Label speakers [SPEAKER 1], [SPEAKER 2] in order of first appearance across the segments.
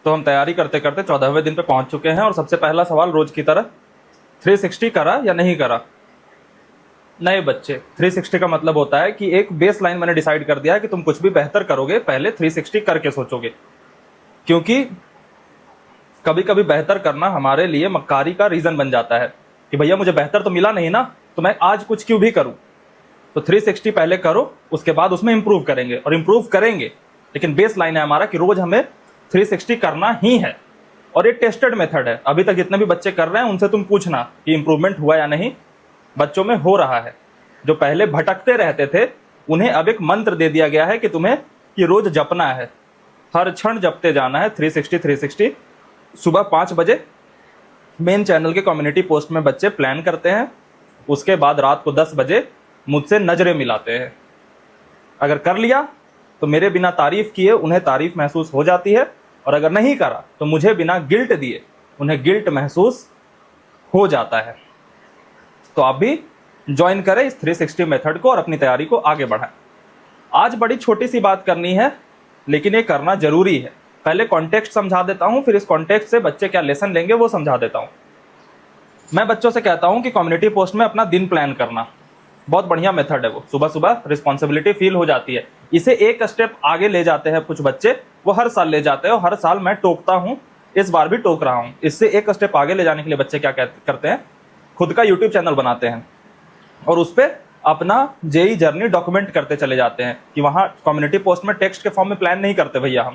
[SPEAKER 1] तो हम तैयारी करते करते 14वें दिन पे पहुंच चुके हैं और सबसे पहला सवाल रोज की तरह 360 करा या नहीं करा। नहीं बच्चे, 360 का मतलब होता है कि एक बेस लाइन मैंने डिसाइड कर दिया है कि तुम कुछ भी बेहतर करोगे पहले 360 करके सोचोगे, क्योंकि कभी कभी बेहतर करना हमारे लिए मक्कारी का रीजन बन जाता है कि भैया मुझे बेहतर तो मिला नहीं ना, तो मैं आज कुछ क्यों भी करूं। तो 360 पहले करो, उसके बाद उसमें इंप्रूव करेंगे और इंप्रूव करेंगे, लेकिन बेस लाइन है हमारा कि रोज हमें 360 करना ही है। और ये टेस्टेड मेथड है, अभी तक जितने भी बच्चे कर रहे हैं उनसे तुम पूछना कि इंप्रूवमेंट हुआ या नहीं। बच्चों में हो रहा है। जो पहले भटकते रहते थे उन्हें अब एक मंत्र दे दिया गया है कि तुम्हें ये रोज जपना है, हर क्षण जपते जाना है 360 360। सुबह 5 बजे मेन चैनल के कम्युनिटी पोस्ट में बच्चे प्लान करते हैं, उसके बाद रात को 10 बजे मुझसे नजरें मिलाते हैं। अगर कर लिया तो मेरे बिना तारीफ किए उन्हें तारीफ महसूस हो जाती है, और अगर नहीं करा तो मुझे बिना गिल्ट दिए उन्हें गिल्ट महसूस हो जाता है। तो आप भी ज्वाइन करें इस 360 मेथड को और अपनी तैयारी को आगे बढ़ाएं। आज बड़ी छोटी सी बात करनी है, लेकिन ये करना जरूरी है। पहले कॉन्टेक्स्ट समझा देता हूं, फिर इस कॉन्टेक्स्ट से बच्चे क्या लेसन लेंगे वो समझा देता हूं। मैं बच्चों से कहता हूं कि कम्युनिटी पोस्ट में अपना दिन प्लान करना बहुत बढ़िया मेथड है। वो सुबह सुबह रिस्पॉन्सिबिलिटी फील हो जाती है, इसे एक स्टेप आगे ले जाते हैं कुछ बच्चे, वो हर साल ले जाते हैं और हर साल मैं टोकता हूं, इस बार भी टोक रहा हूं। इससे एक स्टेप आगे ले जाने के लिए बच्चे क्या करते हैं, खुद का यूट्यूब चैनल बनाते हैं और उस पर अपना जेई जर्नी डॉक्यूमेंट करते चले जाते हैं कि वहाँ कम्युनिटी पोस्ट में टेक्स्ट के फॉर्म में प्लान नहीं करते भैया,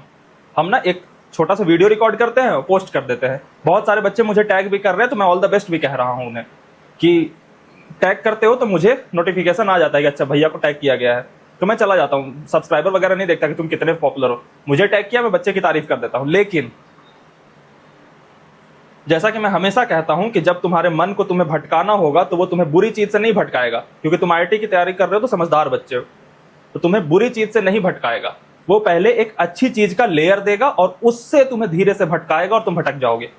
[SPEAKER 1] हम ना एक छोटा सा वीडियो रिकॉर्ड करते हैं और पोस्ट कर देते हैं। बहुत सारे बच्चे मुझे टैग भी कर रहे हैं, तो मैं ऑल द बेस्ट भी कह रहा हूँ उन्हें कि टैग करते हो तो मुझे नोटिफिकेशन आ जाता है कि अच्छा भैया को टैग किया गया है, तो मैं चला जाता हूँ। सब्सक्राइबर वगैरह नहीं देखता कि तुम कितने पॉपुलर हो, मुझे टैग किया मैं बच्चे की तारीफ कर देता हूँ। लेकिन जैसा कि मैं हमेशा कहता हूं कि जब तुम्हारे मन को तुम्हें भटकाना होगा तो वो तुम्हें बुरी चीज से नहीं भटकाएगा, क्योंकि तुम आईआईटी की तैयारी कर रहे हो तो समझदार बच्चे हो, तो तुम्हें बुरी चीज से नहीं भटकाएगा। वो पहले एक अच्छी चीज का लेयर देगा और उससे तुम्हें धीरे से भटकाएगा और तुम भटक जाओगे।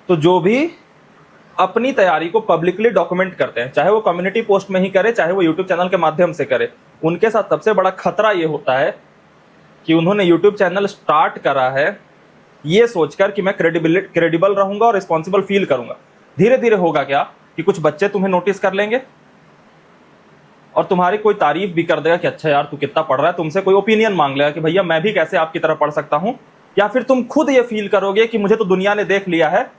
[SPEAKER 1] तो जो भी अपनी तैयारी को पब्लिकली डॉक्यूमेंट करते हैं, चाहे वो कम्युनिटी पोस्ट में ही करे चाहे वो यूट्यूब चैनल के माध्यम से करे, उनके साथ सबसे बड़ा खतरा ये होता है कि उन्होंने यूट्यूब चैनल स्टार्ट करा है ये सोचकर कि मैं क्रेडिबल रहूंगा और रिस्पॉन्सिबल फील करूंगा। धीरे धीरे होगा क्या कि कुछ बच्चे तुम्हें नोटिस कर लेंगे और तुम्हारी कोई तारीफ भी कर देगा कि अच्छा यार तू कितना पढ़ रहा है, तुमसे कोई ओपिनियन मांग लेगा कि भैया मैं भी कैसे आपकी तरह पढ़ सकता हूं। या फिर तुम खुद ये फील करोगे कि मुझे तो दुनिया ने देख लिया है,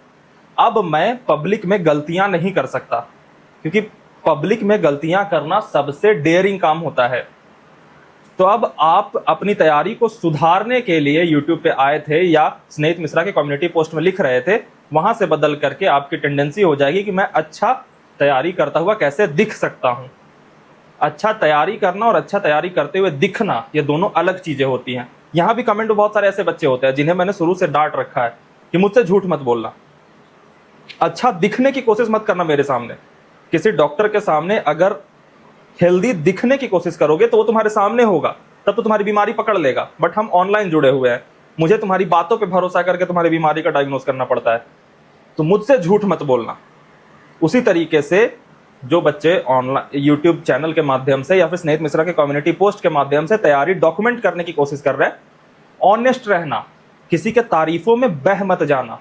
[SPEAKER 1] अब मैं पब्लिक में गलतियां नहीं कर सकता, क्योंकि पब्लिक में गलतियां करना सबसे डेयरिंग काम होता है। तो अब आप अपनी तैयारी को सुधारने के लिए यूट्यूब पे आए थे या स्नेहित मिश्रा के कम्युनिटी पोस्ट में लिख रहे थे, वहां से बदल करके आपकी टेंडेंसी हो जाएगी कि मैं अच्छा तैयारी करता हुआ कैसे दिख सकता हूं। अच्छा तैयारी करना और अच्छा तैयारी करते हुए दिखना, ये दोनों अलग चीजें होती हैं। यहां भी कमेंट में बहुत सारे ऐसे बच्चे होते हैं जिन्हें मैंने शुरू से डांट रखा है कि मुझसे झूठ मत बोलना, अच्छा दिखने की कोशिश मत करना मेरे सामने। किसी डॉक्टर के सामने अगर हेल्दी दिखने की कोशिश करोगे तो वो तुम्हारे सामने होगा, तब तो तुम्हारी बीमारी पकड़ लेगा। बट हम ऑनलाइन जुड़े हुए हैं, मुझे तुम्हारी बातों पे भरोसा करके तुम्हारी बीमारी का डायग्नोस करना पड़ता है, तो मुझसे झूठ मत बोलना। उसी तरीके से जो बच्चे ऑनलाइन यूट्यूब चैनल के माध्यम से या फिर स्नेहित मिश्रा के कम्युनिटी पोस्ट के माध्यम से तैयारी डॉक्यूमेंट करने की कोशिश कर रहे हैं, ऑनेस्ट रहना, किसी के तारीफों में बह मत जाना।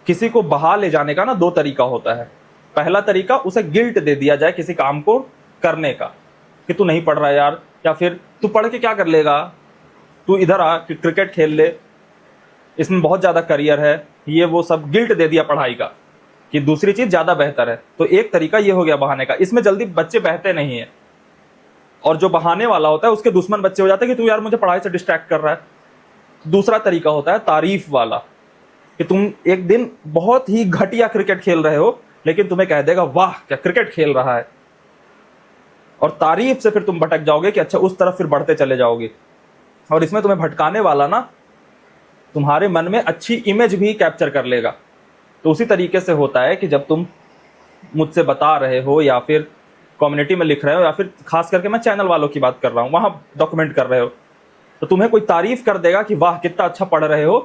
[SPEAKER 1] किसी को बहा ले जाने का ना 2 तरीका होता है। पहला तरीका, उसे गिल्ट दे दिया जाए किसी काम को करने का कि तू नहीं पढ़ रहा यार, या फिर तू पढ़ के क्या कर लेगा, तू इधर आ क्रिकेट खेल ले, इसमें बहुत ज़्यादा करियर है, ये वो सब गिल्ट दे दिया पढ़ाई का कि दूसरी चीज़ ज़्यादा बेहतर है। तो एक तरीका ये हो गया बहाने का, इसमें जल्दी बच्चे बहते नहीं हैं। और जो बहाने वाला होता है उसके दुश्मन बच्चे हो जाते हैं कि तू यार मुझे पढ़ाई से डिस्ट्रैक्ट कर रहा है। दूसरा तरीका होता है तारीफ वाला, कि तुम एक दिन बहुत ही घटिया क्रिकेट खेल रहे हो लेकिन तुम्हें कह देगा वाह क्या क्रिकेट खेल रहा है, और तारीफ से फिर तुम भटक जाओगे कि अच्छा उस तरफ फिर बढ़ते चले जाओगे। और इसमें तुम्हें भटकाने वाला ना तुम्हारे मन में अच्छी इमेज भी कैप्चर कर लेगा। तो उसी तरीके से होता है कि जब तुम मुझसे बता रहे हो या फिर कम्युनिटी में लिख रहे हो या फिर खास करके मैं चैनल वालों की बात कर रहा हूँ, वहां डॉक्यूमेंट कर रहे हो, तो तुम्हें कोई तारीफ कर देगा कि वाह कितना अच्छा पढ़ रहे हो,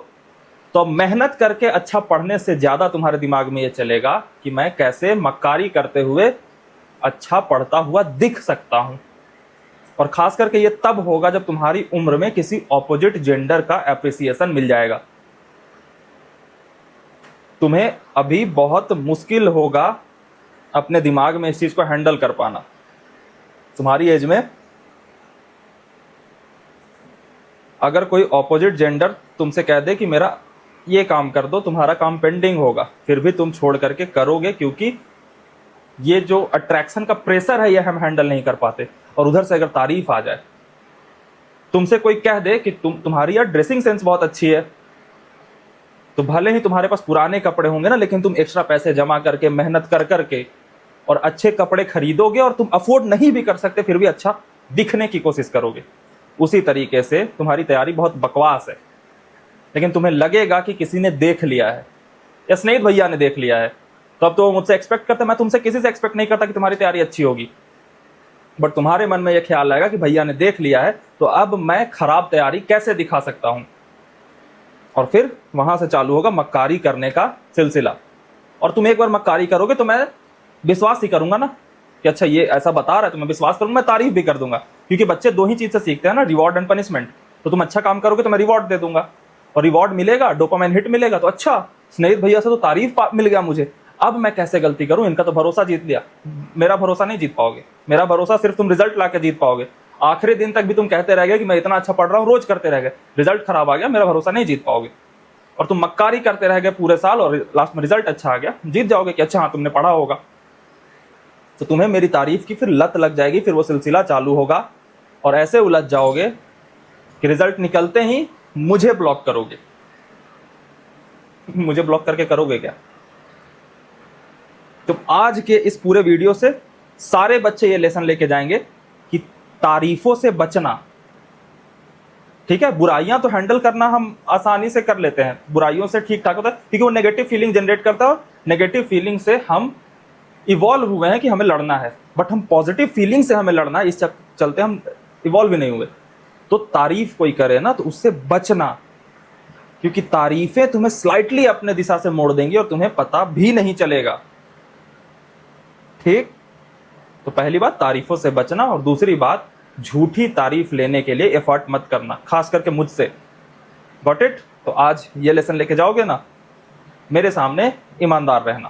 [SPEAKER 1] तो मेहनत करके अच्छा पढ़ने से ज़्यादा तुम्हारे दिमाग में ये चलेगा कि मैं कैसे मक्कारी करते हुए अच्छा पढ़ता हुआ दिख सकता हूँ। और खास करके ये तब होगा जब तुम्हारी उम्र में किसी ऑपोजिट जेंडर का एप्रिसिएशन मिल जाएगा। तुम्हें अभी बहुत मुश्किल होगा अपने दिमाग में इस चीज को हैंडल कर पाना। तुम्हारी एज में अगर कोई ऑपोजिट जेंडर तुमसे कह दे कि मेरा ये काम कर दो, तुम्हारा काम पेंडिंग होगा, फिर भी तुम छोड़ करके करोगे, क्योंकि ये जो अट्रैक्शन का प्रेशर है ये हम हैंडल नहीं कर पाते। और उधर से अगर तारीफ आ जाए, तुमसे कोई कह दे कि तुम्हारी यार ड्रेसिंग सेंस बहुत अच्छी है, तो भले ही तुम्हारे पास पुराने कपड़े होंगे ना, लेकिन तुम एक्स्ट्रा पैसे जमा करके मेहनत कर करके और अच्छे कपड़े खरीदोगे, और तुम अफोर्ड नहीं भी कर सकते फिर भी अच्छा दिखने की कोशिश करोगे। उसी तरीके से तुम्हारी तैयारी बहुत बकवास है, लेकिन तुम्हें लगेगा कि किसी ने देख लिया है या स्नेहित भैया ने देख लिया है, तो अब तो मुझसे एक्सपेक्ट करते। मैं तुमसे किसी से एक्सपेक्ट नहीं करता कि तुम्हारी तैयारी अच्छी होगी, बट तुम्हारे मन में यह ख्याल आएगा कि भैया ने देख लिया है, तो अब मैं खराब तैयारी कैसे दिखा सकता हूं। और फिर वहां से चालू होगा मक्कारी करने का सिलसिला। और तुम एक बार मक्कारी करोगे तो मैं विश्वास ही करूंगा ना कि अच्छा ये ऐसा बता रहा है, तो मैं विश्वास करूंगा, मैं तारीफ भी कर दूंगा, क्योंकि बच्चे दो ही चीज से सीखते हैं ना, रिवॉर्ड एंड पनिशमेंट। तो तुम अच्छा काम करोगे तो मैं रिवॉर्ड दे दूंगा, और रिवॉर्ड मिलेगा, डोपामाइन हिट मिलेगा, तो अच्छा स्नेहित भैया से तो तारीफ मिल गया मुझे, अब मैं कैसे गलती करूं, इनका तो भरोसा जीत लिया। मेरा भरोसा नहीं जीत पाओगे, मेरा भरोसा सिर्फ तुम रिजल्ट ला के जीत पाओगे। आखिरी दिन तक भी तुम कहते रह गए कि मैं इतना अच्छा पढ़ रहा हूं, रोज करते रह गए, रिजल्ट खराब आ गया, मेरा भरोसा नहीं जीत पाओगे। और तुम मक्कारी करते रह गए पूरे साल और लास्ट में रिजल्ट अच्छा आ गया, जीत जाओगे कि अच्छा हाँ तुमने पढ़ा होगा। तो तुम्हें मेरी तारीफ की फिर लत लग जाएगी, फिर वो सिलसिला चालू होगा, और ऐसे उलझ जाओगे कि रिजल्ट निकलते ही मुझे ब्लॉक करोगे। मुझे ब्लॉक करके करोगे क्या? तो आज के इस पूरे वीडियो से सारे बच्चे ये लेसन लेके जाएंगे कि तारीफों से बचना, ठीक है। बुराइयां तो हैंडल करना हम आसानी से कर लेते हैं, बुराइयों से ठीक ठाक होता है, क्योंकि वो नेगेटिव फीलिंग जनरेट करता है। नेगेटिव फीलिंग से हम इवॉल्व हुए हैं कि हमें लड़ना है, बट हम पॉजिटिव फीलिंग से हमें लड़ना है, इस चलते हम इवॉल्व ही नहीं हुए। तो तारीफ कोई करे ना तो उससे बचना, क्योंकि तारीफें तुम्हें स्लाइटली अपने दिशा से मोड़ देंगी और तुम्हें पता भी नहीं चलेगा, ठीक। तो पहली बात तारीफों से बचना, और दूसरी बात झूठी तारीफ लेने के लिए एफर्ट मत करना, खास करके मुझसे। Got it? तो आज ये लेसन लेके जाओगे ना, मेरे सामने ईमानदार रहना।